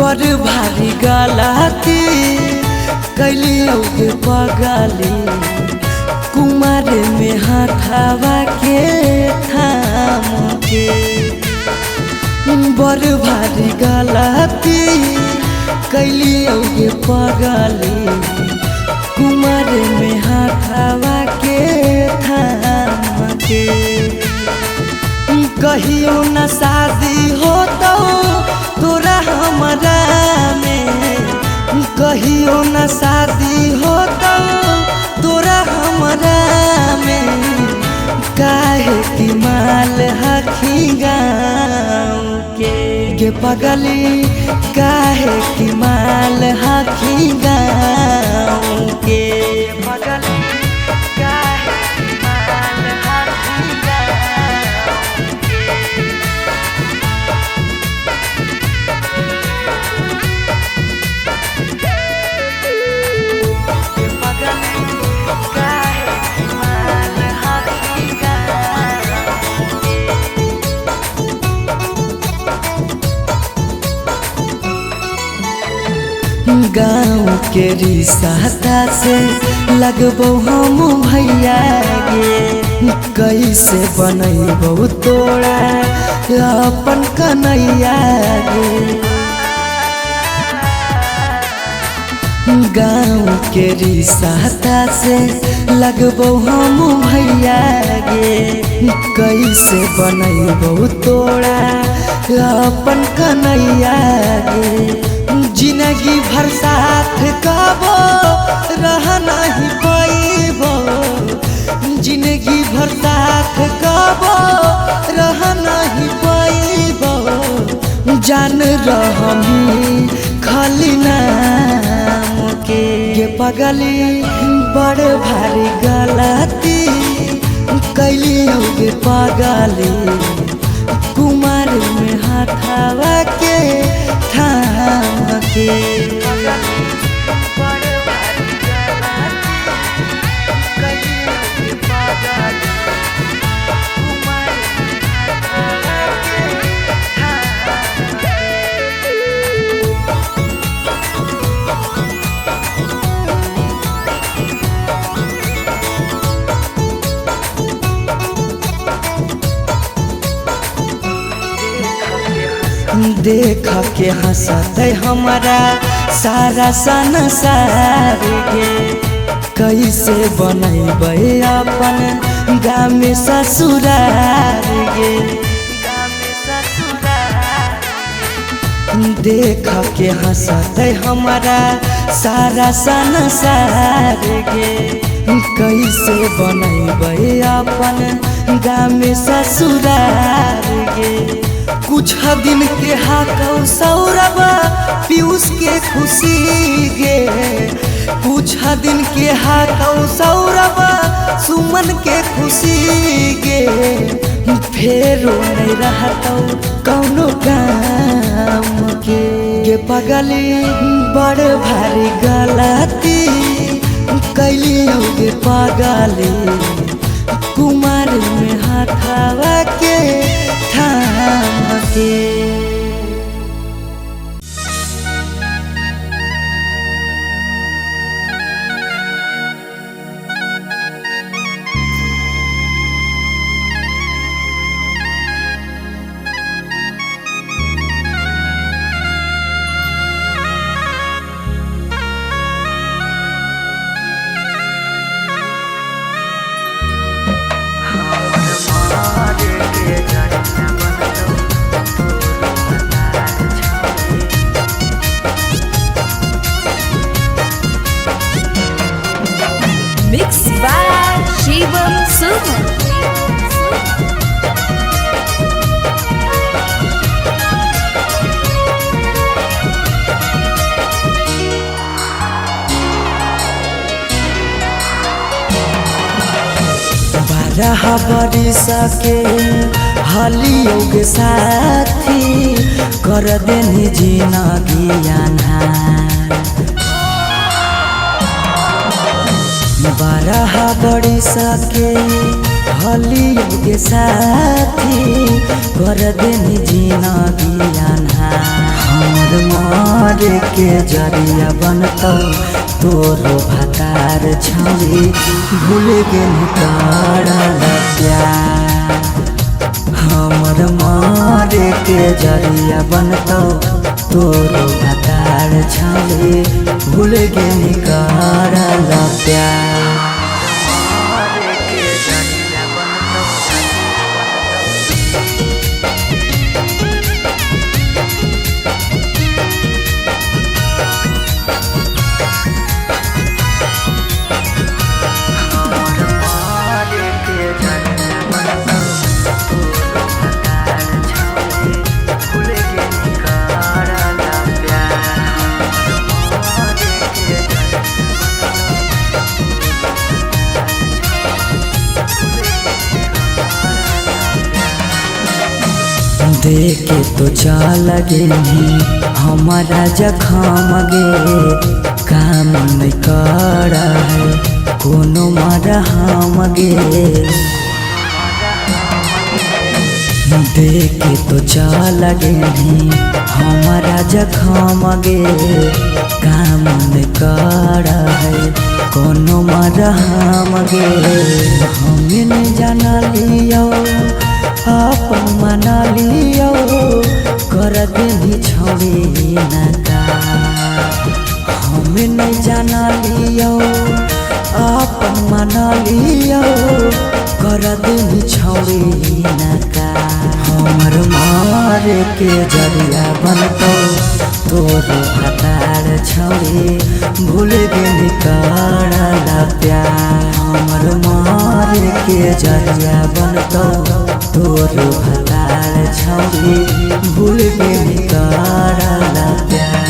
बड़ भारी गलती कैली औगे पगली कुमार में हाथावा के थाम के। बड़ भारी गलती कैली औगे पगली कुमार में हाथावा के थाम के। कहियो न शादी हो तो तोरा हमरा में, कहियो न शादी हो तो तोरा हमरा में। काहे की माल हखी गाँव के गे पगली, काहे की माल हखी गाँव के पगली, काहे की माल हखी गाँव के। गाँव के रिश्ता से लगबो हम भैया गे, कैसे बनैबो तोरा अपन कन्हैया गे। गाँव के रिश्ता से लगबो हम भैया गे, कैसे बनैबो तोरा अपन कन्हैया गे। जिंदगी भर साथ कबो रह नहीं पाइबो, जिंदगी भर साथ कबो रह नहीं पाइबो। जान रहमी खाली नाम के गे पगली, बड़ भारी गलती कैली गे पगली कुमार में हाथावा के थाम के। देख के हंसत हमारा सारा संसार गे, कैसे बनैबे अपन गाँव में ससुरार गे। देख के हंसत हमारा सारा संसार गे, कैसे बनैबे अपन गाँव में ससुरार गे। कुछ दिन के हाकौ सौरभ पीयूष के खुशी गे, कुछ दिन के हाकौ सौरभ सुमन के खुशी गे। फेरो नहीं रहतौ कौनो काम के गे पगली, बड़ भारी गलती कैली गे पगली कुमार में हाथावा के थाम के। Mixed by Shivam Suman. बारह बरिस के हलियो के साथी कर देनी जिंदगी अन्हार। 12 बरिस के हलियो के साथी कर देनी जिंदगी अन्हार। हमर मारे के जरिया बनतौ तोरो भातार छौरी भूल गेल करल प्यार। हमर मारे के जरिया बनतौ तोरो भातार छौरी भूल गेल करल प्यार। देखे तो चल गेली हमारा जखम गे काम नहीं कर कोनो मरहम गे। देखे तो चल गेली हमारा जखम गे काम नहीं कर कोनो मरहम गे। हमें नहीं जाना लियो अपन मना लियो कर देली छौरी नका। हमें नहीं जाना लियो अपन मना लियो कर देली छौरी नका। हमर मारे के जरिया बनतौ तोरो भातार छौरी भूल गेली करल प्यार। हमर मारे के जरिया बनतौ तोरो भातार छौरी भूल गेली करल प्यार।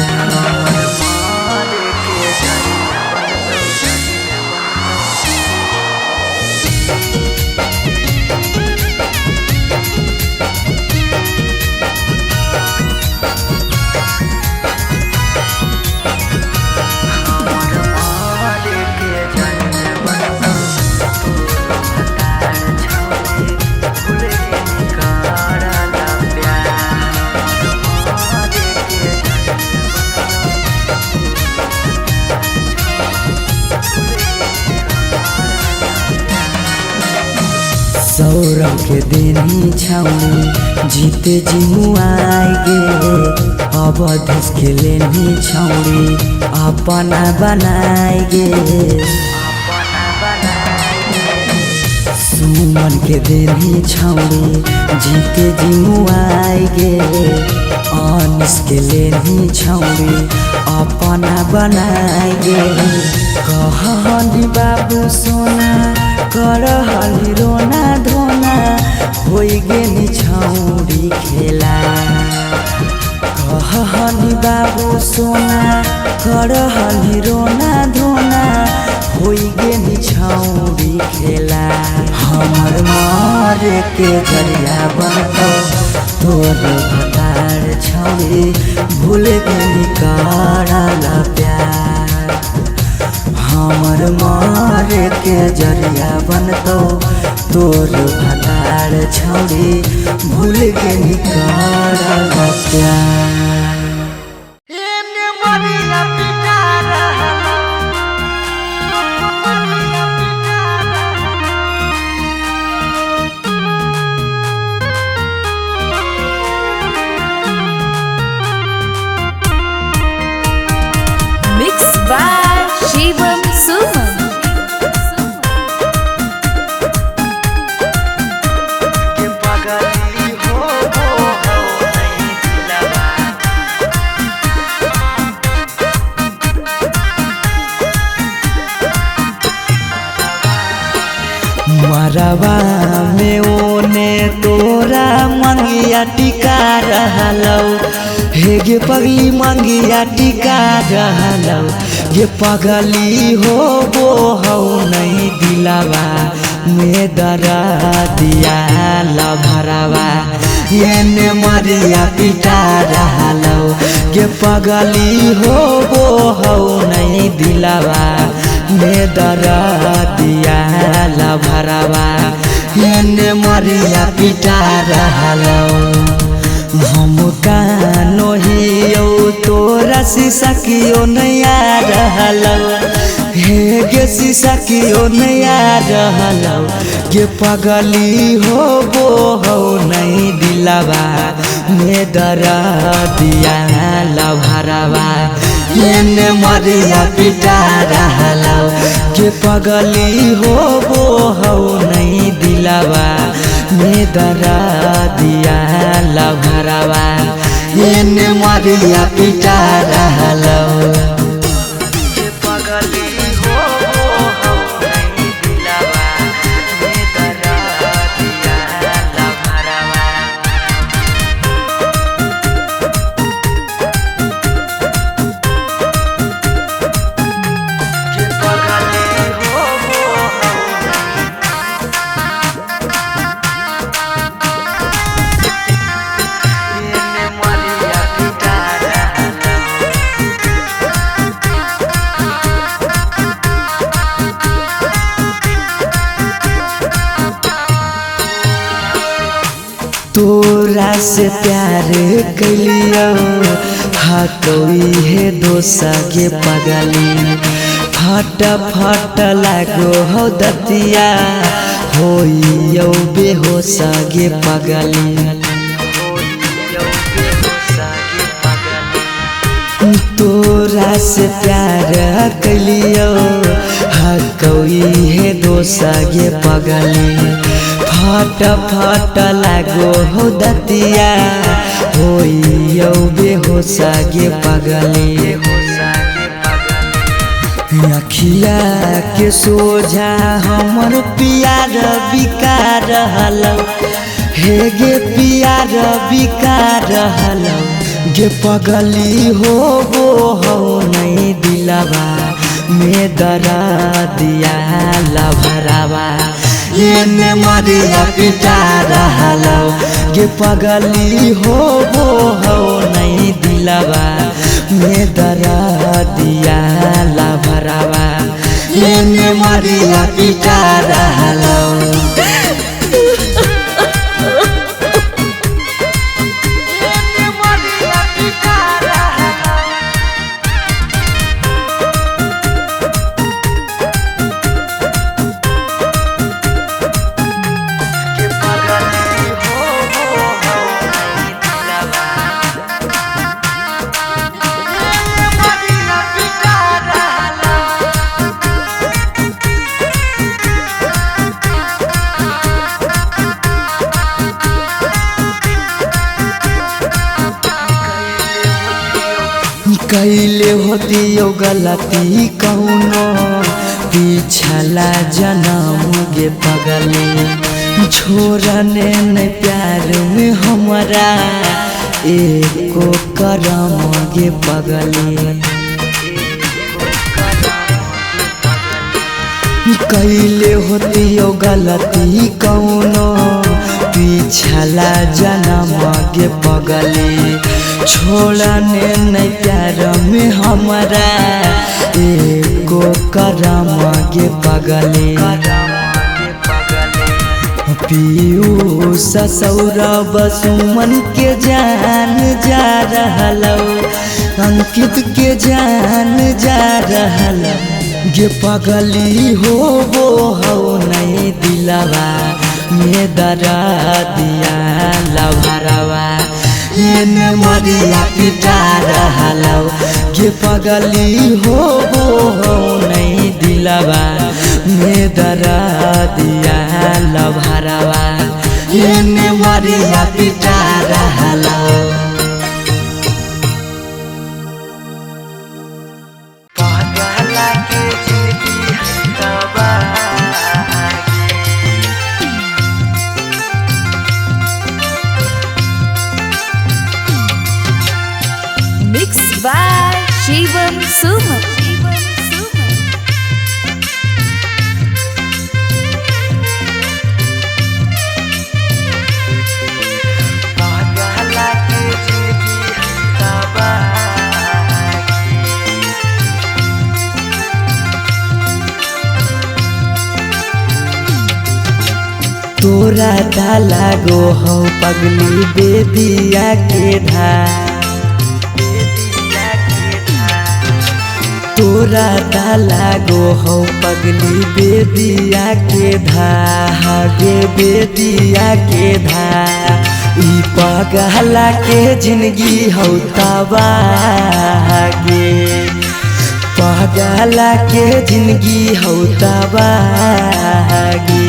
सौरभ के देनी छौरी जीते जी मुआई गे। अब देश के लेनी छौरी अपना बनाई गे। सुमन के देनी छौरी जीते जी मुआई गे। अनिस के लेनी छौरी अपना बनाई गे। कहनी बाबू सोना करहली रोना धोना होई गेली छौरी खेला। कहनी बाबू सोना करहली रोना धोना होई गेली छौरी खेला। हमर मारे के जरिया बनतौ तोरो भातार छौरी भूल गेली करल प्यार। हमर मारे के जरिया बनतौ तोरो भातार छौरी भूल गेली करल प्यार। Mixed by Shivam Suman. मरवा में ओने तोरा मंगिया टिका रहलौ। हे गे पगली मंगिया टिका रहलौ। गे पगली हो वो हौ नहीं दिलावा में दरा दिया लभरावा। एने मरिया पिटा रहलौ। गे पगली हो वो हौ नहीं दिलावा में दरा दिया लभरावा। एने मरिया पिटा रहलौ। हम कानो हियो शीशा की ओ नया रहलौ हे गे शीशा की ओ नया रहलौ गे पगली हो वो हो नहीं दिलावा में दरा दिया लभरवा एने मरिया पिटा रहलौ गे पगली हो वो हो नहीं दिलावा में दरा दिया लभरवा एने मरिया पिटा रहलौ तोरा से प्यार कलियो हटोई है दोसा के पगली फट फट लागो हो दतिया होइयो बेहोश गे पगली तोरा से प्यार कलियो हटोई है दोसा गे पगली फट फट लागो हो दतिया होइयो बेहोश गे पगली अखिया के सोझा हमर पियार बिका रहलौ हे गे पियार बिका रहलौ गे पगली हो वो हो नहीं दिलावा में दरा दिया लभरावा एने मरिया पिटा रहलौ गे पगली हो वो हो नहीं दिलावा में दरा दिया लभरावा एने मरिया पिटा रहलौ कैले होतियो गलती कौनो पिछला जन्म गे पगली छोड़ने न प्यार में हमरा एको करम गे पगली कैले होतियो गलती कौनो पिछला जन्म गे पगली छोड़ने नहीं प्यार में हमरा एको करम गे पगली पीयूष सौरभ सुमन के जान जा रहलौ अंकित के जान जा रहलौ गे पगली हो वो हो नहीं दिलावा में दरा दिया लभरावा एने मरिया पिटा रहलौ गे पगली हो वो हो नहीं दिलावा में दरा दिया लभरावा एने मरिया पिटा रहलौ Mixed by Shivam Suman. तोरा डाला गो हो पगली बेदिया के धार तोरा ता लागो हो पगली बेदिया के धागे बेदिया के ई पगला के जिंदगी हो तबागे पगला के जिंदगी हो तबागे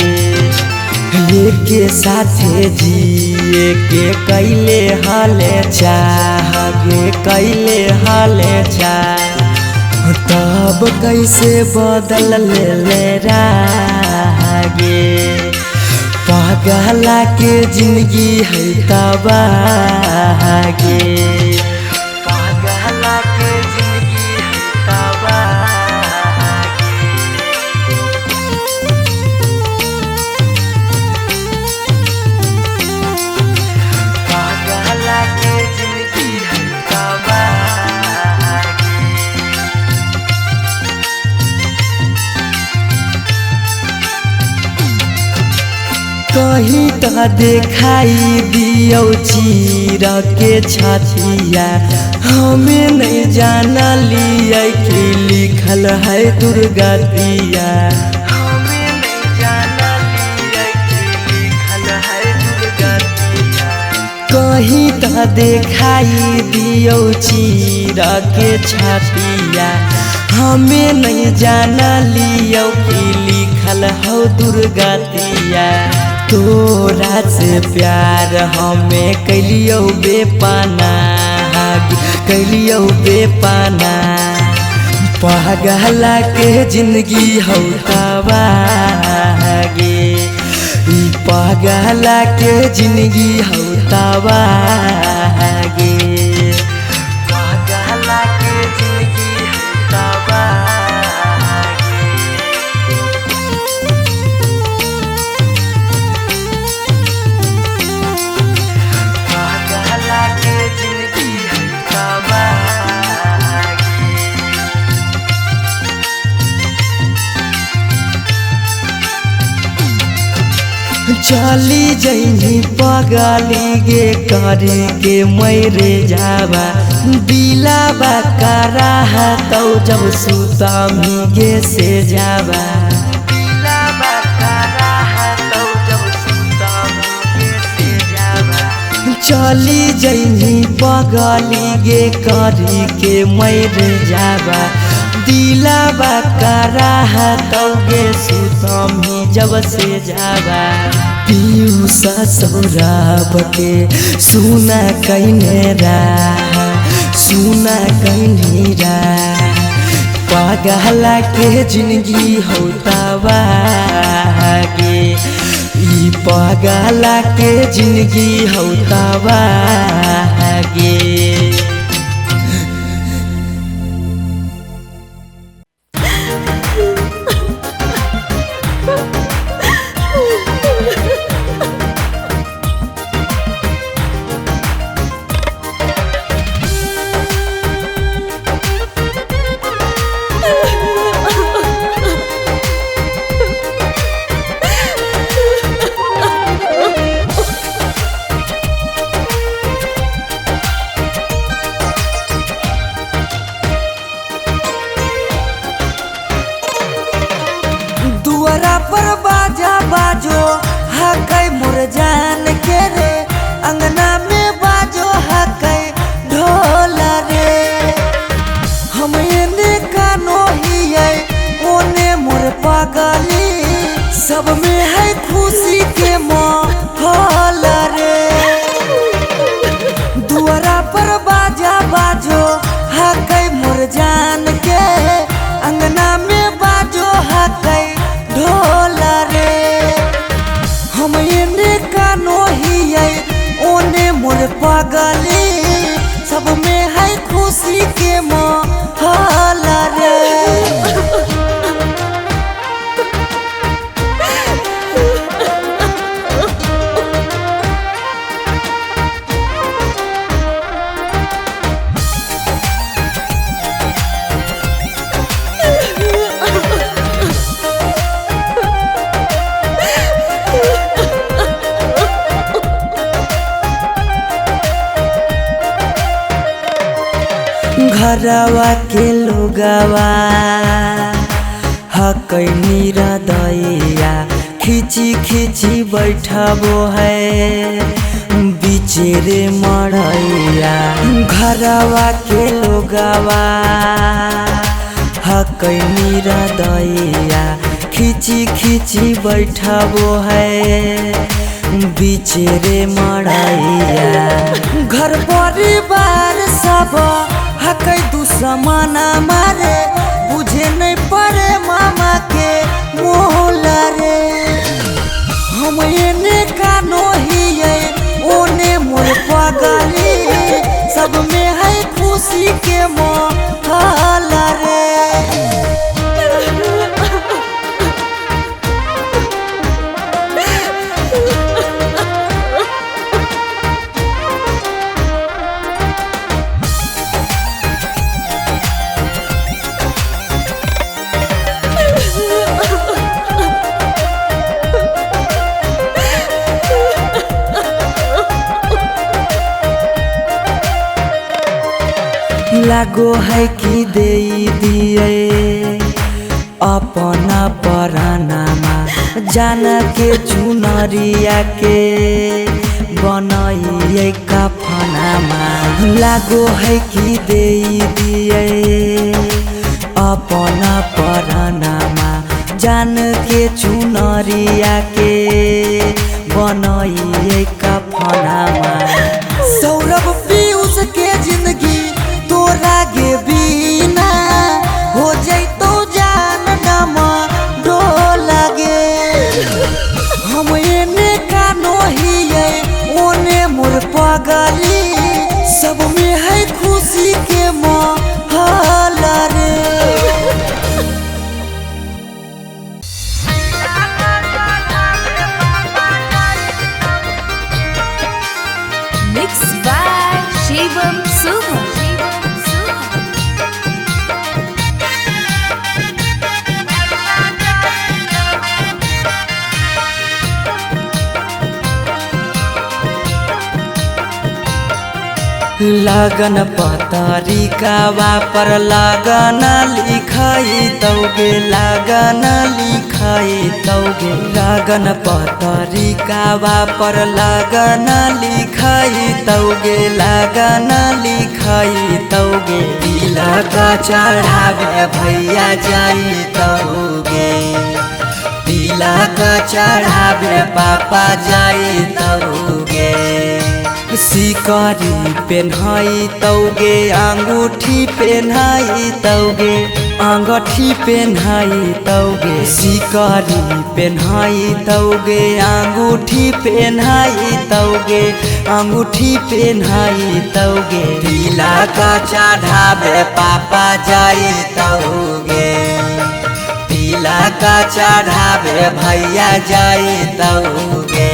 के साथे जिए के कैले हाले चाहे कैले हाले तब कैसे बदल ले रागे पगला के जिंदगी है तबागे पगला के जिंदगी है तबागे पगला के जिंदगी है तबागे कहीं तो देखाई दियो चीर के छतिया हमें नहीं जाना लिया कि लिखल है दुर्गतिया हमें नहीं जाना लिया कि लिखल है दुर्गतिया कहीं तो देखाई दियो चीर के छतिया हमें नहीं जाना लियो कि लिखल हो दुर्गतिया तोरा से प्यार हमें कैलियो बेपाना कैलियो बेपाना पगला के जिंदगी हो तबागे ई पगला के जिंदगी हो तबागे पगला के जिंदगी हो तबागे चली जैनी पगली गे करे के मैरे जावा दिलाबा करा तो जब सुता गे से जावा दिलाबा करा तो जब सुता गे से जावा चली जैनी पगली गे करे के मैरे जावा दिलाबा करा तो गे सुतमी जब से जावा पीयूष सौरभ के सुना कहने सुना कहनी पगला के जिंदगी हो तबागे ई पगला के जिंदगी हो तबागे दुआरा पर बाजा बाजो हकै मोर जान के रे अंगना में बाजो हकै ढोल रे हम एने कानो हियै ओने मोर पगली सब में है खुशी के माहौल रे दुआरा पर बाजा बाजो हकै मोर जान के अंगना में बाजो हकै ढोल रे हम एने कानो हियै ओने मोर पगली सब में है खुशी के माहौल रे घरवा के लोगवा हकैनी हृदया खिची खिची बैठबो है बिचेरे मड़ैया। घरवा के लोगवा हकैनी हृदया खिची खिची बैठबो है बिचेरे मड़ैया। घर परिवार सब हकै दुश्मन मारे बुझे नहीं पड़े मामा के मोहला रे। हम एने कानो हिये ओने मोर पगली सब में है खुशी के मोहला रे। लागो है कि दे दिए अपना परानामा जान के चुनरिया के बनाइए कफनामा। लागो है कि दे दिए अपना परानामा जान के चुनरिया के बनाइए कफनामा। सौरभ पीयूष के जिंदगी तोरा गे बिना हो जैतो जान नमा डोला गे। हम एने कानो हिये ओने मोर पगली सब में है खुशी के मोहला रे। Mixed by Shivam Suman. लगन पतरिकावा पर लगन लिखाई तौगे लगन लिखाई तौगे। लगन पतरिकावा पर लगन लिखाई तौगे लगन लिखाई तौगे। तिलक चढ़ावे भैया जाई तौगे तिलक चढ़ावे पापा जाई तौगे। सिकरी पेन्हाई तौगे अंगूठी पेन्हाई तौगे अंगूठी पेन्हाई तौगे। सिकरी पेन्हाई तौगे अंगूठी पेन्हाई तौगे अंगूठी पेन्हाई तौगे। तिलक चढ़ावे पापा जाई तौगे तिलक चढ़ावे भैया जाई तौगे।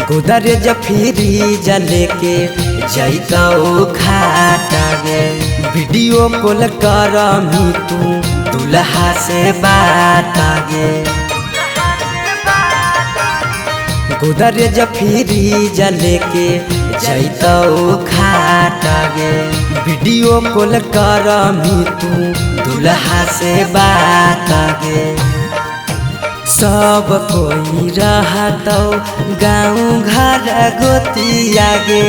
गोदरेज फ्रिज लेके जैतौ घाटा गे। वीडियो कॉल करमी तू दुल्हा से बात गे। गोदरेज फ्रिज लेके जैतौ घाटा गे। वीडियो कॉल करमी तू दुल्हा से बात गे। सब कोई रहतौ गाँव घर गोतिया गे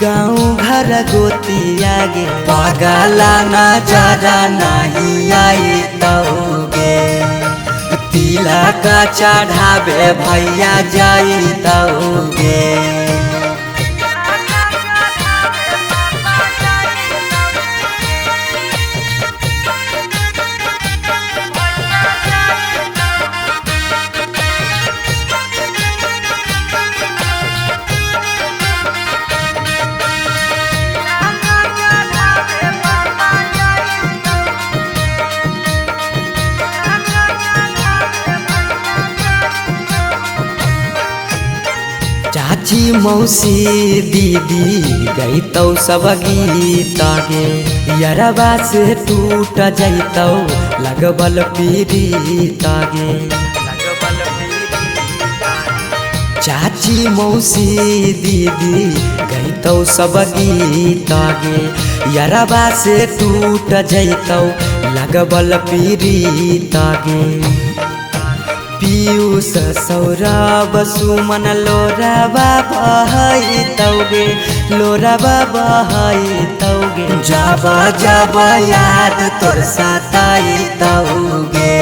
गाँव घर गोतिया गे। पगला नजर नहीं आई तौगे तिलक चढ़ावे भैया जाई तौगे। चाची मौसी दीदी गई तो सब गीत गे यरबा से टूट जैतौ लगबल पीड़ित गे चाची मौसी दीदी गई तो सब गीत गे यरबा से टूट जैतौ लगबल पीड़ित गे पीयूष सौरभ सुमन लोराबा बहैतौगे लोराबा बहैतौगे जब जब याद तोर सताइतौगे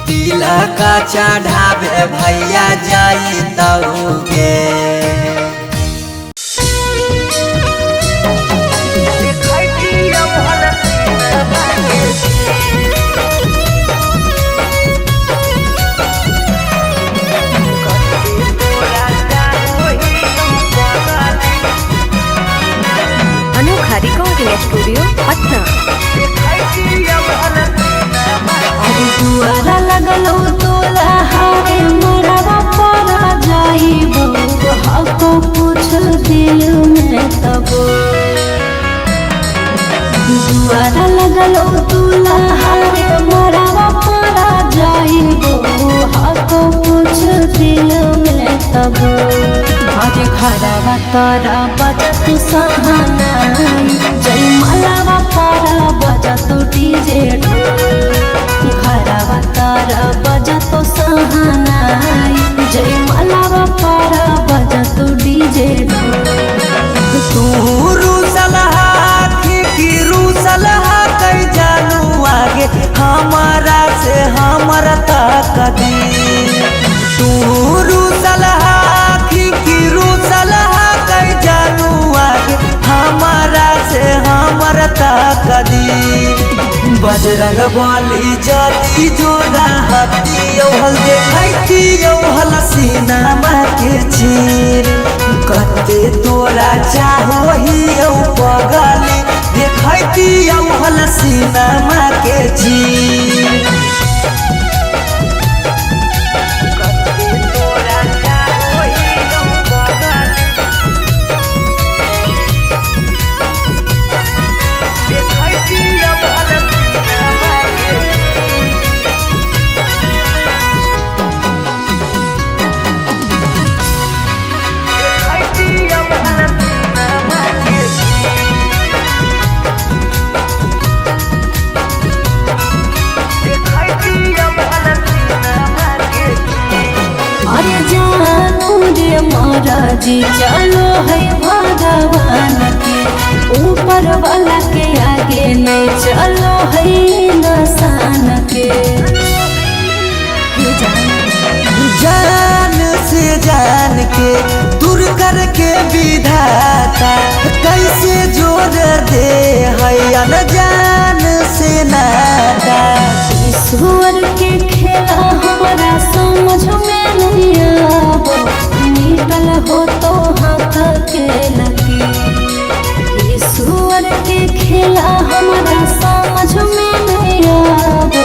तिलक चढ़ावे भैया जाइतौगे रिकॉर्डिंग स्टूडियो पटना। अरे दुआरा लगलो तोला हारे मरवा परा जाइबो हको पूछ दिल में तब दुआरा लगलो तोला हारे मरवा परा जाइबो हको पूछ दिल में तब आज खराबा तारा बजत सहानाई जय मलावा पारा बजत डीजे खराबा तारा बजत सहानाई जय मलावा पारा बजत डीजे तू रूसलहा की रूसलहा कई जानू आगे हमारा से हमर तक दी तू रूसलहा की रूसलहा कई जानू आगे हमारा से हमर तक दी बजरंग बली जदी जोड़ा हती हल देखती हल सीनामा के चीर कते तोरा चाहो ही पगली देखती हल सीनामा के चीर जी चलो है भगवान के ऊपर वाला के आगे नहीं चलो है इंसान के जान से जान के दूर करके विधाता कैसे जोड़ दे है अनजान से नाता ईश्वर के खेला हमारा समझ में नहीं आबो निकल हो तो हाथ के लगी ईश्वर के खेला हमारा समझ में नहीं आबो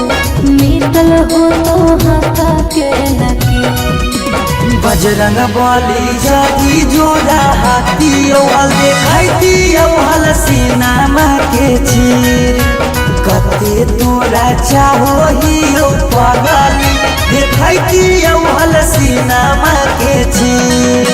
निकल हो तो हाथ के लगी बजरंग बली जदी जोड़ा हाथी हल देखती हल सीनामा के चीर कते तोरा चाहो ही पगली देखती हल सीनामा के चीर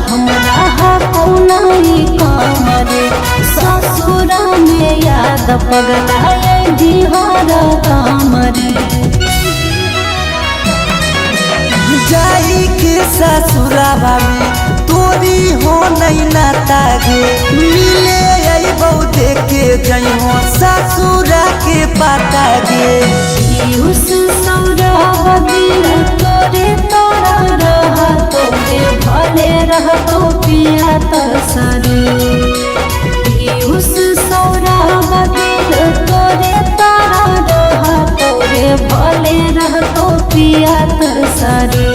हमरा कौनाई काम रे ससुरा में याद पगला बिहार काम रे जाई के ससुराबा में तोरी हो नहीं नाता गे मिले बौ देखे जइहो ससुरा के पता गे पीयूष सौरभ दिल तोरे तोरा रह तोरे भले रह तो पिया तरसरे पीयूष सौरभ दिल तोरे तोरा रह तोरे भले रह तो पिया तरसरे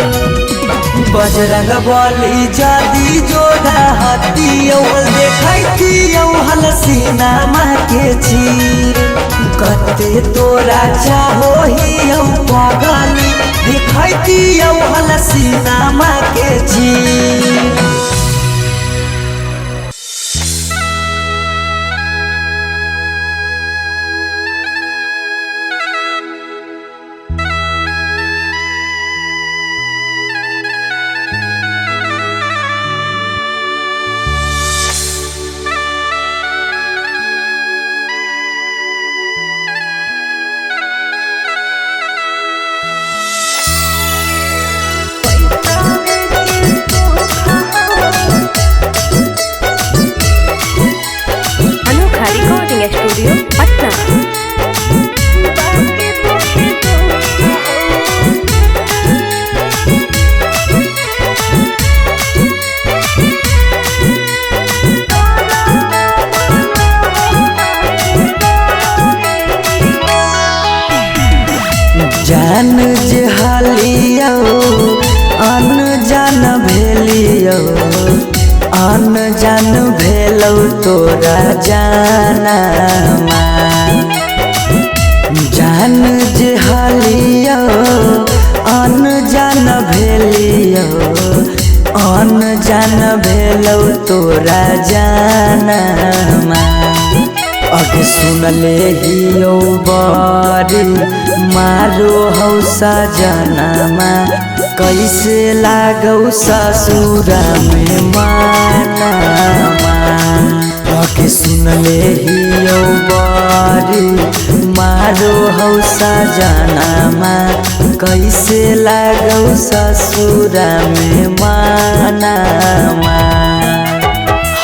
बजरंग बली जदी जोड़ा हतियौ देखैतियौ हलसीना माँ के चीर कते तोरा चाहो हियौ पगली देखैतियौ हलसीना माँ के चीर। अनोखा रिकॉर्डिंग स्टूडियो पटना। जान जे हालियौ अनजान भेलियौ अनजान भेलौ तोरा जानमा जान जे हालियौ अनजान भेलियौ अनजान भेलौ तोरा जानमा अगे सुनले हियौ बड़ी मारो हौ सजनमा कैसे लागौ ससुरा में मानमा अगे सुनले हियौ बड़ी मारो हौ सजनमा कैसे लागौ ससुरा में मानमा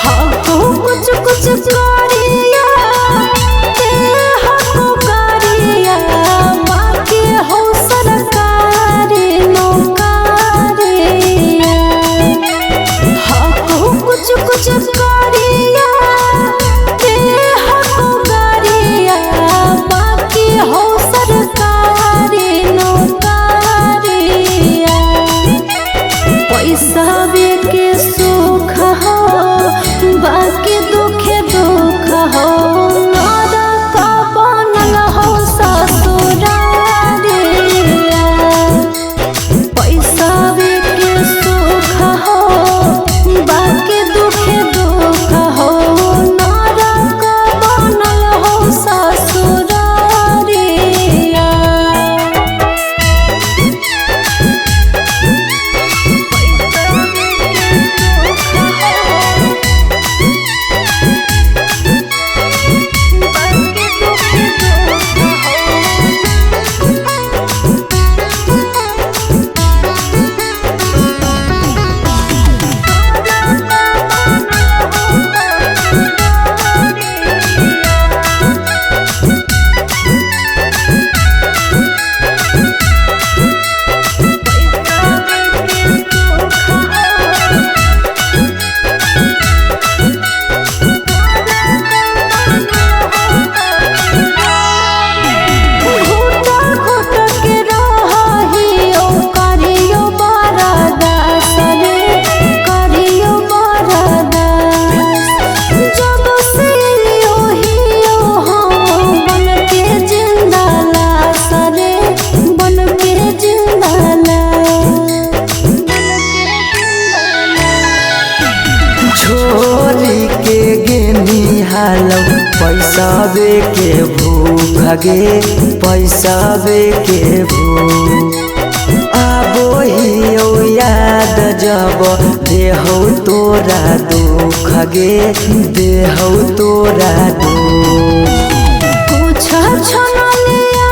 हाँ तो कुछ कुछ करिया ते हको करिया बाकी हो सरकारी नौकरिया हाँ तो कुछ कुछ करिया ते हको करिया बाकी हो सरकारी नौकरिया पैसा के सुख हो बाकी दुखे दुख हो नरक बनल हो ससुरारिया पैसा के सुख हो बाकी दुखे दुख हो नरक बनल हो ससुरारिया छोरी के गेनी हालौ पैसाबे के भूख गे पैसाबे के भूख आबो हियौ याद जब देहौ तोरा दुख गे देहौ तोरा दुख कुछ छनलिया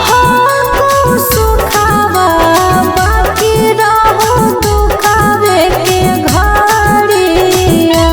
हाँ सुखावा बाकी रहो दुखावे के घड़िया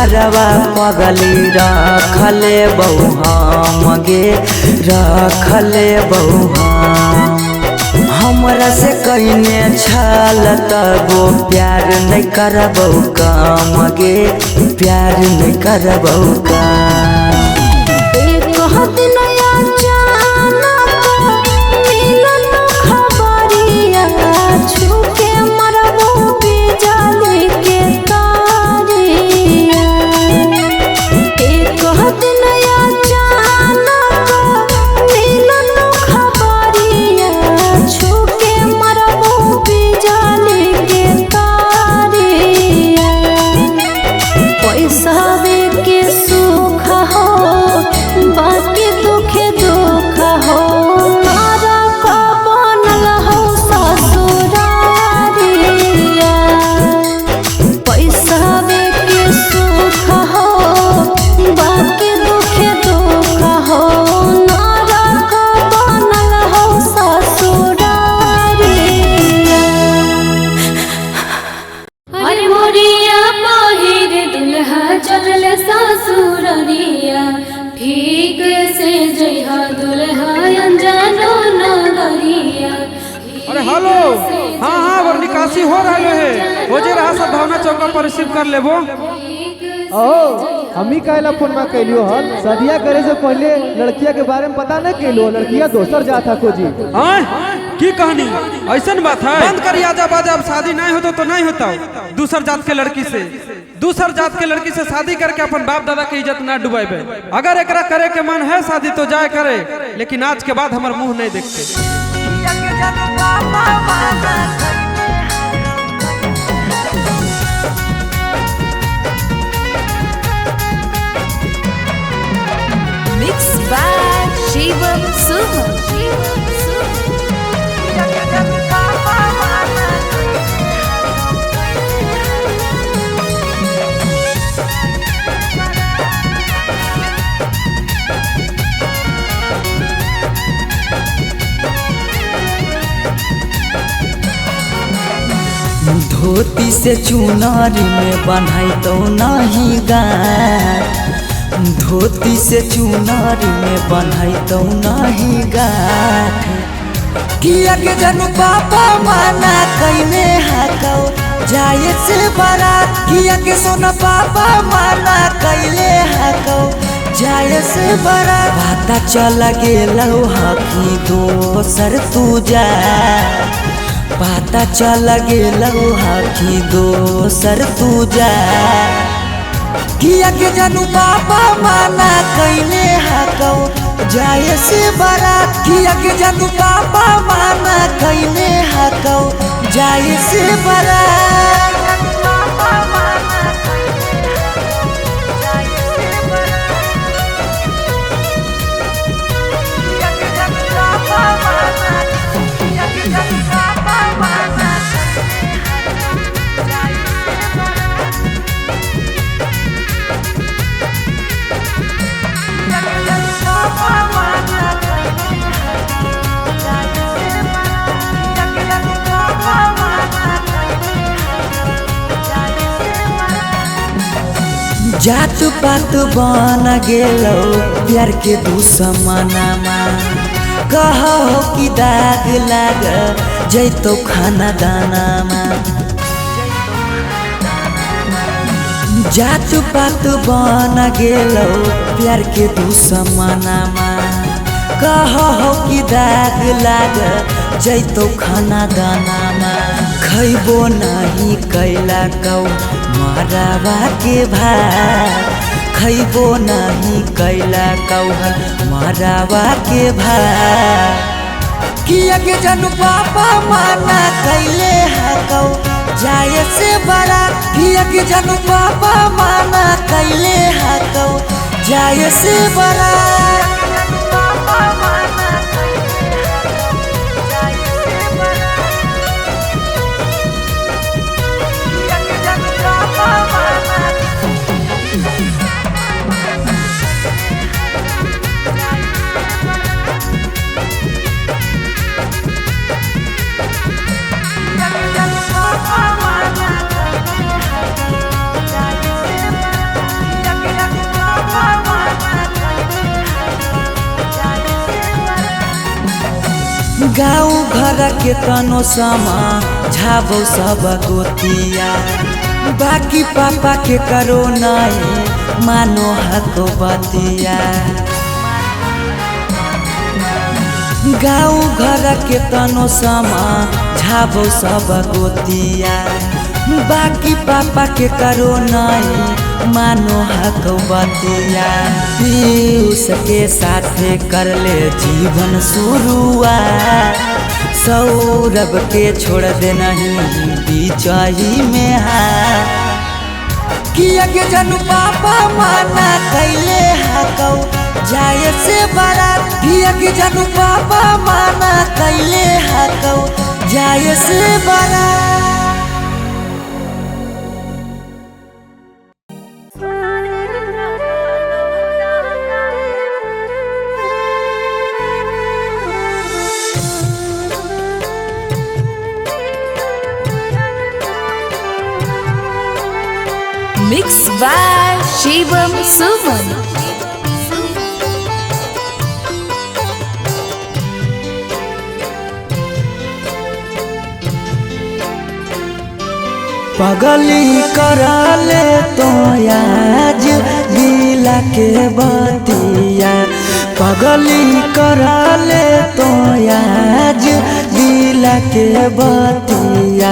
घरवा पगली रखले बहु हम गे रखले बहु हमरा से कईने छल तबो प्यार नहीं करबौ काम गे प्यार नहीं करबौ काम ठीक से जइहा दुल्हा अनजानो नगरिया। अरे हेलो, हाँ हाँ वो निकासी हो रहे है, हो जे रहा सब भावना चौका पर रिसीव कर लेबो। हमी कहला फोन में कैलियो हल शादिया करे से पहले लड़किया के बारे में पता नहीं कैलो, लड़किया दोसर जात था खोजी। की कहानी ऐसा बात है? बंद करिए आजा बाजा, अब शादी नहीं होता तो नहीं होता। दूसर जात के लड़की से दूसर जात के लड़की से शादी करके अपन बाप दादा की इज्जत ना डुबाइबे। अगर एकरा करे के मन है शादी तो जाए करे, लेकिन आज के बाद हमार मुंह नहीं देखते। मिक्स बाय शिवम सुमन। धोती से चुनारी में बन्हाई तो नहीं गाय, धोती से चुनारी में बन्हाई तो नहीं गाय। किया के जनू पापा माना कईने हकौ जाए से बारात, किया के सोना पापा माना कैले हकौ जाए से बारात। पता चल गेलौ हकी दोसर तू जा, पता चल गेलौ हकी दोसर तू जा। किया के जानू पापा माना कैले हकौ जाए से बारात, किया के जानू पापा माना कैले हकौ जाए से बारात। जात पात बन गेलो प्यार के दुश्मनमा, कहो कि दाग लाग जैतो खाना दानामा। जात पात बन गेलो प्यार के दुश्मनमा, कहो कि दाग लाग जैतो खाना दानामा। खैबो नहीं कैला कौ मरावा के भात, खैबो नहीं कैला कौ मरावा के भात। किया के जानू पापा माना कैले हकौ जाए से बारात, किया के जानू पापा माना कैले हकौ जाए से बारात। गाँव घर के तनो समा झाबो सब गोतिया बाकी पापा के करो नहीं मानो हको बतिया गाँव घर के तनो समा झाबो सब गोतिया बाकी पापा के करो नहीं मानो हक बतिया पीयूष के साथे कर ले जीवन शुरुआत सौरभ के छोड़ दे नहीं बीचही में किया के जनू पापा माना कैले हकौ जाए से बारात किया के जनू पापा माना कैले हकौ जाए से बारात। Mixed by Shivam Suman. पगली कराले तो आज दिला के बतिया पगली कराले तो आज दिला के बतिया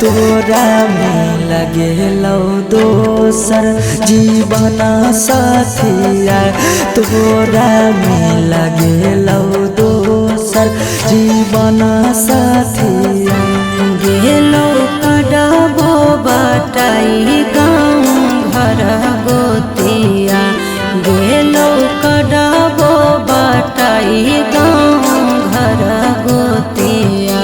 तोरा में लगे लो दोसर जीवन साथिया तोरा में लगे लो दोसर जीवन साथिया गेलो कड़बो बटाई गाँव घर गोतिया गेलो कड़बो बटाई गाँव घर गोतिया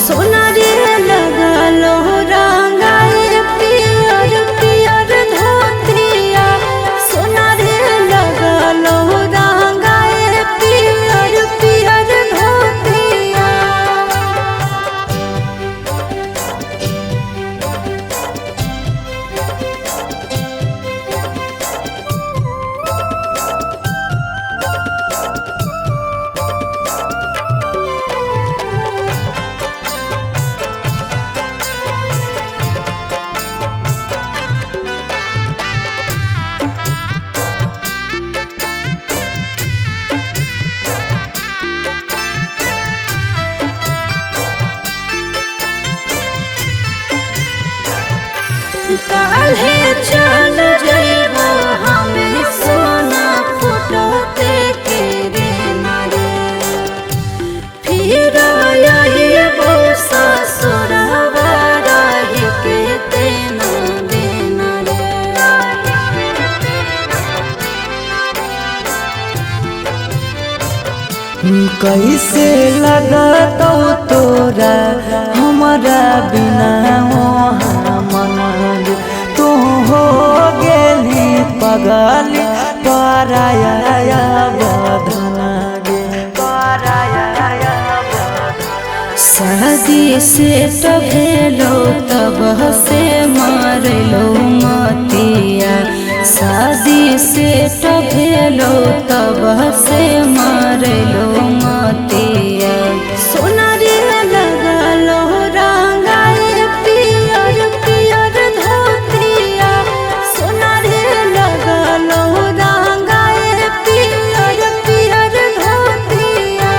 सोना रे लगलो रंगाए पियर पियर धोतिया सोना रे लगलो रंगाए पियर पियर धोतिया। काल्हे चल जइबो हमें सोना फोटो देखे रे मारे फिर आइबो ससुरवा रही के तेना देना रे। कैसे लगतौ तोरा हमारा बिना मन तू हो गेली पगल पराया बधना गे पराया शादी से तो भेलो तब से मारलो मतिया शादी से तो भेलो तब से मारलो मतिया सोना रे लगलो रंगाए पियर पियर धोतिया सोना रे लगलो रंगाए पियर पियर धोतिया।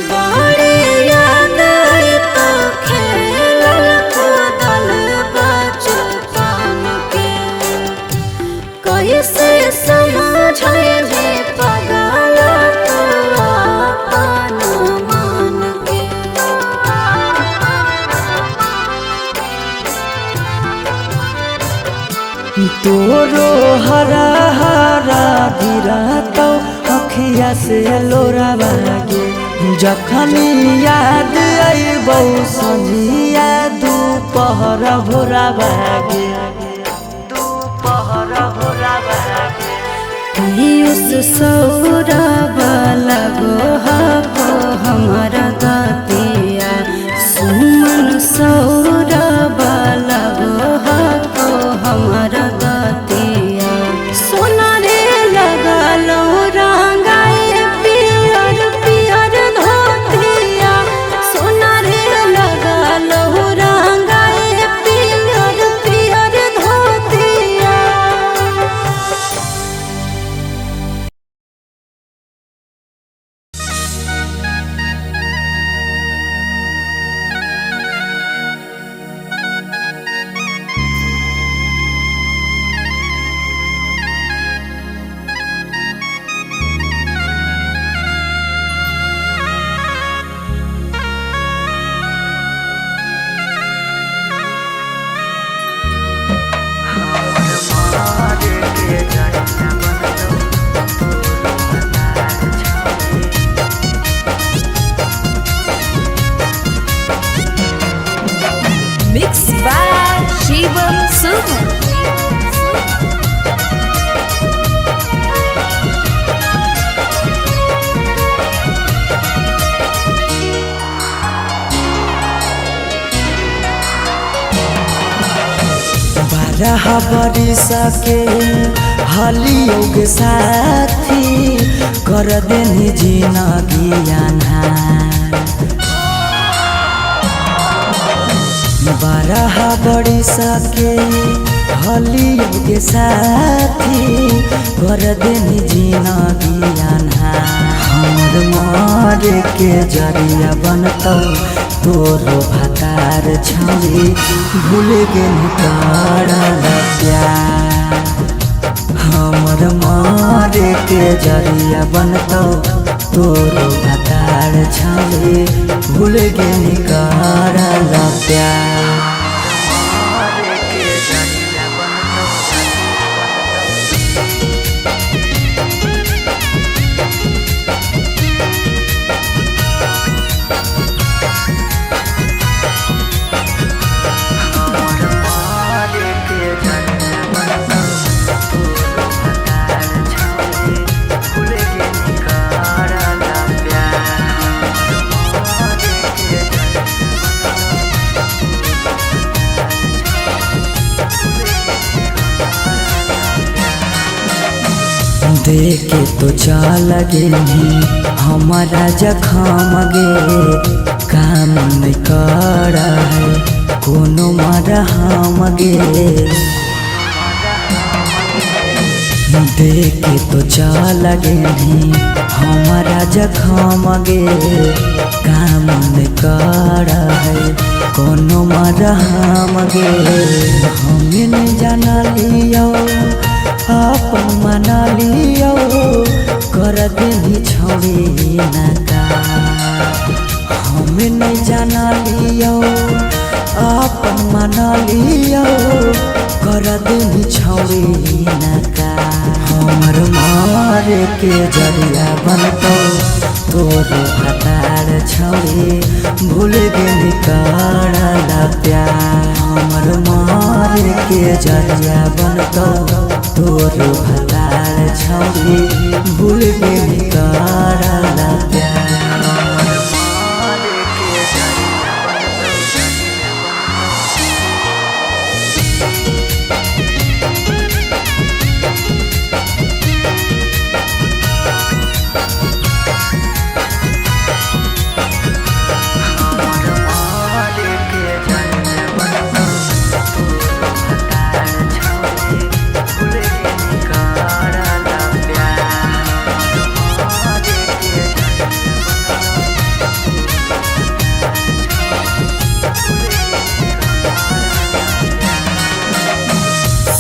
बड़ी याद आई तो खेलल कूदल बचपन के कैसे समझाइबे पगल तो अपन मन के। तोरो हरा हर तारा गिरतो अखिया से लोरा बागे जखन याद अइबौ संझिया दुपहर भोरा बागे पीयूष सौरभ लगो हको हमारा गतिया सुमन सौरभ लगो हको हमारा गतिया सोना रे लगल रंगाए पियर पियर धोतिया सोना रे लगल रंगाए पियर पियर धोतिया। Mixed by Shivam Suman. बारह बरिस के हलियोग साथी कर देनी जिंदगी अन्हार 12 बरिस के हलियोग साथी कर देनी जिंदगी अन्हार हमर मारे के जरिया बनतौ तोरो भतार छौरी भूल गेली करल प्यार हमर मारे के जरिया बनतौ तोरो भतार छौरी भूल गेली करल प्यार देखे तो चल गेली हमारा जखम गे काम नहीं कर कोनो मरहम गे देखे तो चल गेली हमारा जखम गे काम नहीं कर कोनो मरहम गे हमें नहीं जाना लियो अपन मना लियो कर देनी छौरी नका हमें नहीं जाना लियो अपन मना लियो कर देनी छौरी नका हमर मारे के जरिया बनतो तोरो भतार छौरी भूल गेली करल प्यार हमर मारे के जरिया बनतो तोरो भतार छौरी भूल गेली करल प्यार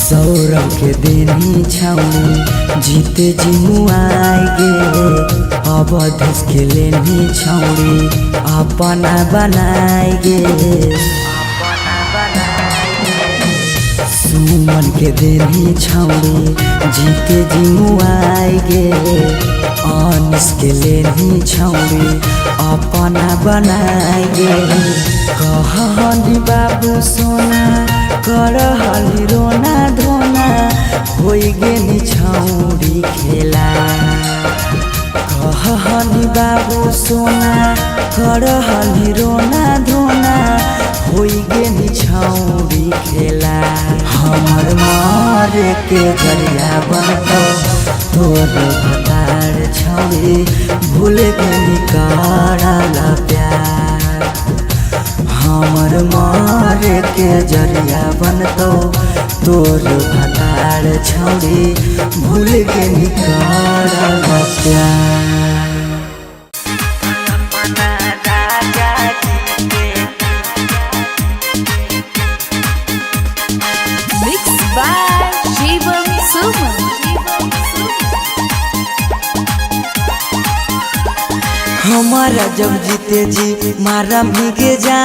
सौरभ के देनी छौरी जीते जिमुआई गे अवधेश के लेनी छौरी अपना बनाई गे सुमन के देनी छौड़ी जीते जिमुआई गे अनिस के लेनी छौड़ी अपना बनाई गे कहनी बाबू सोना करहली रोना धोना होई गेनी छौड़ी खेला कहनी बाबू सोना करहली रोना धोना होई गेनी छौड़ी खेला हमर मारे के जरिया बनतो तोर भतार छौड़ी भूल गेनी कराला प्यार हमर मारे के जरिया बनतो तोर भतार छौड़ी भूल गेनी कराला प्यार। Mixed by Shivam Suman. हमारा जब जीते जी मारा भीगे जा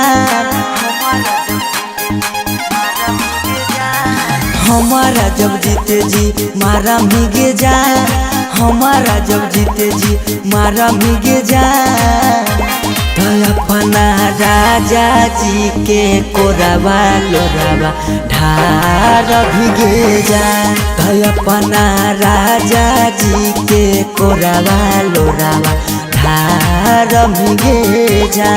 हमारा जब जीते जी मारा भीगे जा हमारा जब जीते जी मारा भीगे जा तो अपना राजा जी के कोरावा लोरावा ढार भीगे जा तो अपना राजा जी के कोरावा लोरावा ढार भीगे जा।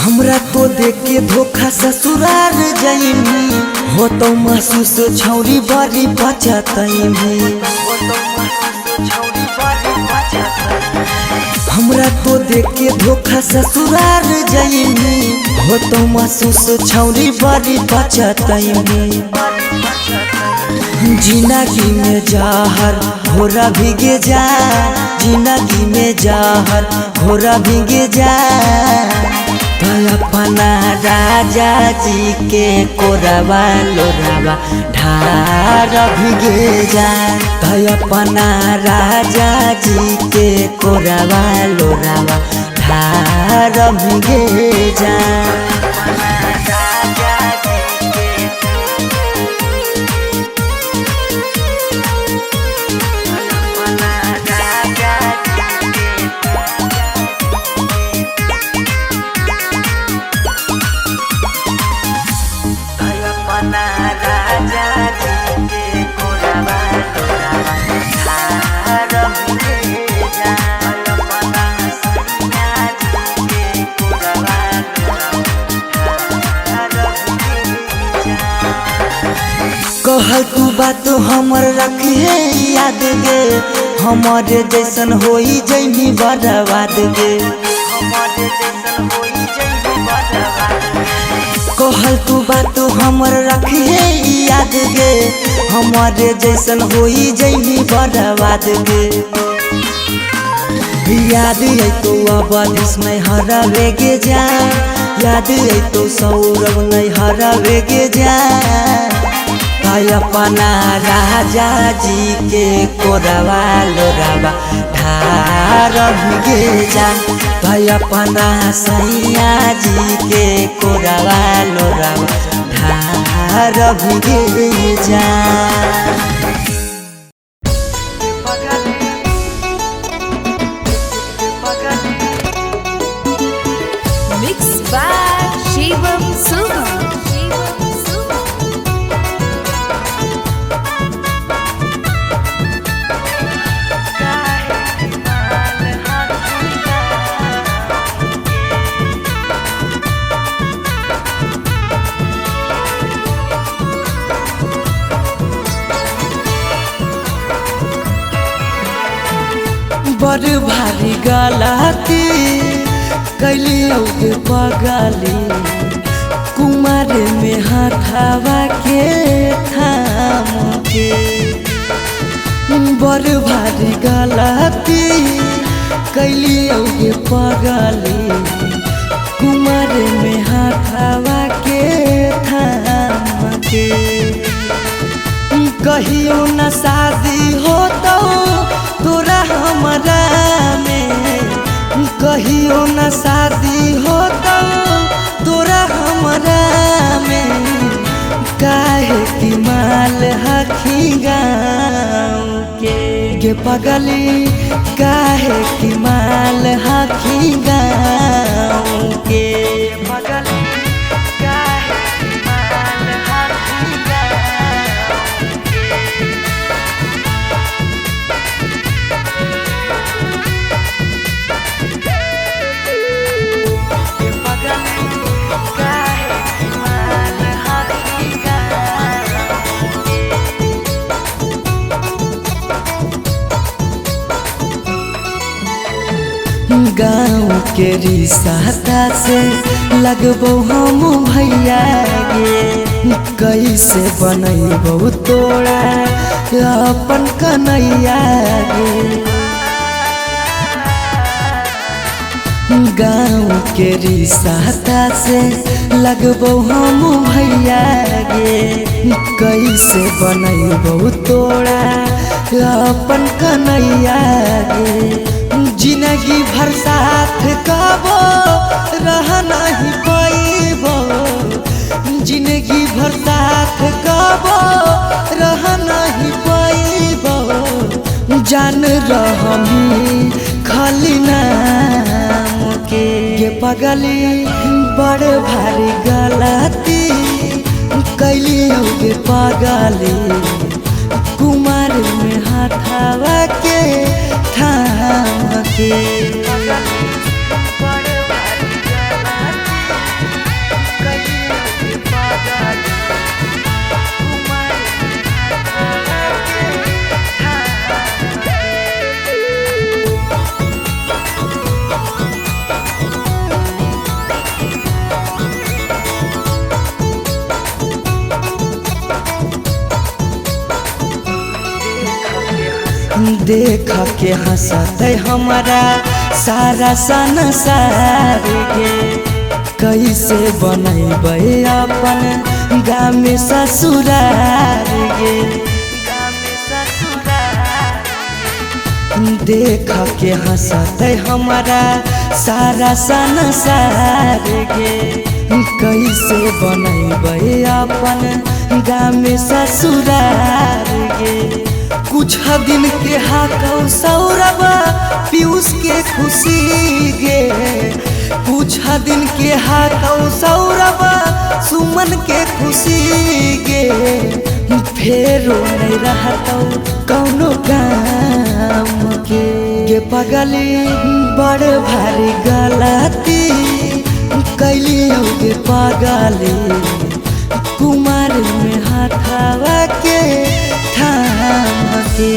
हमरा तो देख के धोखा ससुराल जाइमी हो तो महसूस छौरी बड़ी बचतइमी हमरा तो देख के धोखा ससुराल जाइमी हो तो महसूस छौरी बड़ी बचतइमी जिंदगी में जहर घोरा भीगे जा जिंदगी में जहर घोरा भीगे जा तो अपना राजा जी के कोरावा लोरावा ढार भीगे जा तो अपना राजा जी के कोरावा लोरावा ढार भीगे जा। कहल तू बात हमर रखिए याद गे हमारे जैसन होई जैनी बर्बाद गे कहल तू बात हमर रखिए याद गे हमारे जैसन होई जैनी बर्बाद गे याद है तो अब नहीं हरावे गे जा याद है तो सौरभ नहीं हरावे गे जा अपना राजा जी के कोरावा लोरावा ढार भीगे जा अपना सैया जी के कोरावा लोरावा ढार भीगे जा। Mixed by Shivam Suman. बड़ भारी गलती कैली पगली कुमार में हाथावा के थाम के बड़ भारी गलती कैली औगे पगली कुमार में हाथावा के थाम के कहियो न शादी हो तो तोरा हमरा में कहियो न शादी हो तो तोरा हमरा में काहे की माल हखी गाँव के पगली काहे की माल हखी गाँव के पगली काहे की माल हखी गाँव के पगली काहे की माल हखी गाँव के रिश्ता से लगबो हम भैया गे कैसे बनैबो तोरा अपन कन्हैया गे गाँव के रिश्ता से लगबो हम भैया गे कैसे बनैबो तोरा अपन कन्हैया गे जिंदगी भर साथ कबो रह नहीं पाइबो जिंदगी भर साथ कबो रह नहीं पाइबो जान रहमी खाली नाम के ये पगली बड़ भारी गलती कैली होगे पगली कुमार में हाथावा के थाम के देख के हंसते हमारा सारा संसार गे कैसे बनैबे अपन गाँव में ससुरार गे देख के हंसते हमारा सारा संसार गे कैसे बनैबे अपन गाँव में ससुरार गे कुछ दिन के हाकौ सौरभ पीयूष के खुशी गे कुछ दिन के हाकौ सौरभ सुमन के खुशी गे फेरो नहीं रहतौ कौनो काम के गे पगली बड़ भारी गलती कैली होगे पगली कुमार में हाथावा के थाम के